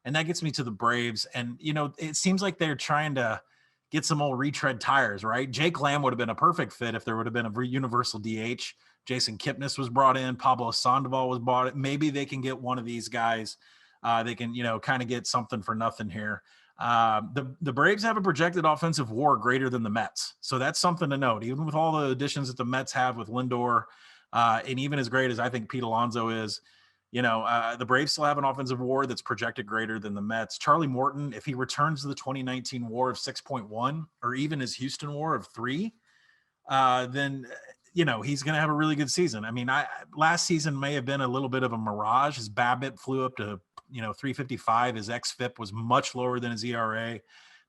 And that gets me to the Braves. And, it seems like they're trying to get some old retread tires, right? Jake Lamb would have been a perfect fit if there would have been a universal DH. Jason Kipnis was brought in. Pablo Sandoval was brought in. Maybe they can get one of these guys. They can, kind of get something for nothing here. The Braves have a projected offensive WAR greater than the Mets. So that's something to note. Even with all the additions that the Mets have with Lindor, and even as great as I think Pete Alonso is, the Braves still have an offensive WAR that's projected greater than the Mets. Charlie Morton, if he returns to the 2019 WAR of 6.1 or even his Houston WAR of 3, then he's going to have a really good season. I mean, last season may have been a little bit of a mirage. His BABIP flew up to 355. His xFIP was much lower than his ERA.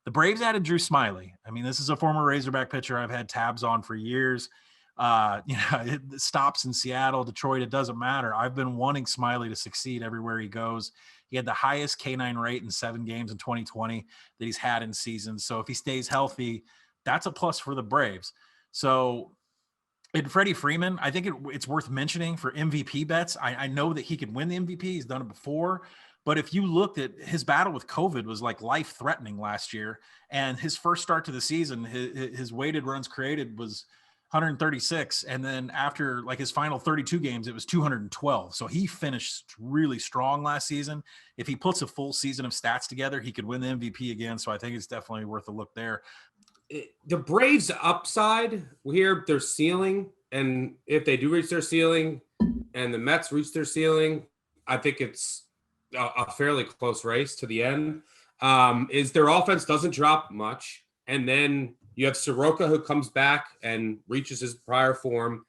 The Braves added Drew Smyly. I mean, this is a former Razorback pitcher I've had tabs on for years. It stops in Seattle, Detroit, it doesn't matter. I've been wanting Smyly to succeed everywhere he goes. He had the highest K9 rate in 7 games in 2020 that he's had in seasons. So if he stays healthy, that's a plus for the Braves. So, and Freddie Freeman, I think it's worth mentioning for MVP bets. I know that he could win the MVP. He's done it before. But if you looked at his battle with COVID was like life-threatening last year. And his first start to the season, his weighted runs created was 136. And then after like his final 32 games, it was 212. So he finished really strong last season. If he puts a full season of stats together, he could win the MVP again. So I think it's definitely worth a look there. The Braves upside here, their ceiling, and if they do reach their ceiling and the Mets reach their ceiling, I think it's a fairly close race to the end, is their offense doesn't drop much. And then you have Soroka who comes back and reaches his prior form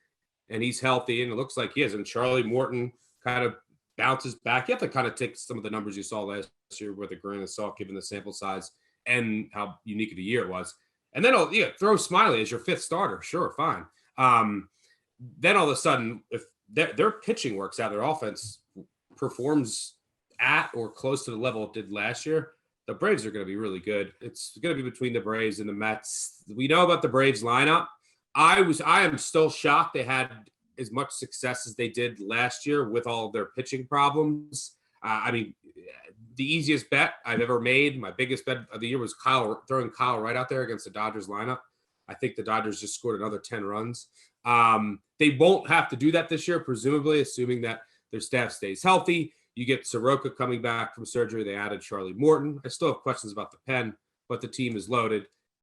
and he's healthy and it looks like he is. And Charlie Morton kind of bounces back. You have to kind of take some of the numbers you saw last year with a grain of salt, given the sample size and how unique of a year it was. And then throw Smyly as your 5th starter. Sure, fine. Then all of a sudden, if their pitching works out, their offense performs at or close to the level it did last year, the Braves are going to be really good. It's going to be between the Braves and the Mets. We know about the Braves lineup. I am still shocked they had as much success as they did last year with all of their pitching problems. I mean, the easiest bet I've ever made, my biggest bet of the year was throwing Kyle right out there against the Dodgers lineup. I think the Dodgers just scored another 10 runs. They won't have to do that this year, presumably, assuming that their staff stays healthy. You get Soroka coming back from surgery. They added Charlie Morton. I still have questions about the pen, but the team is loaded.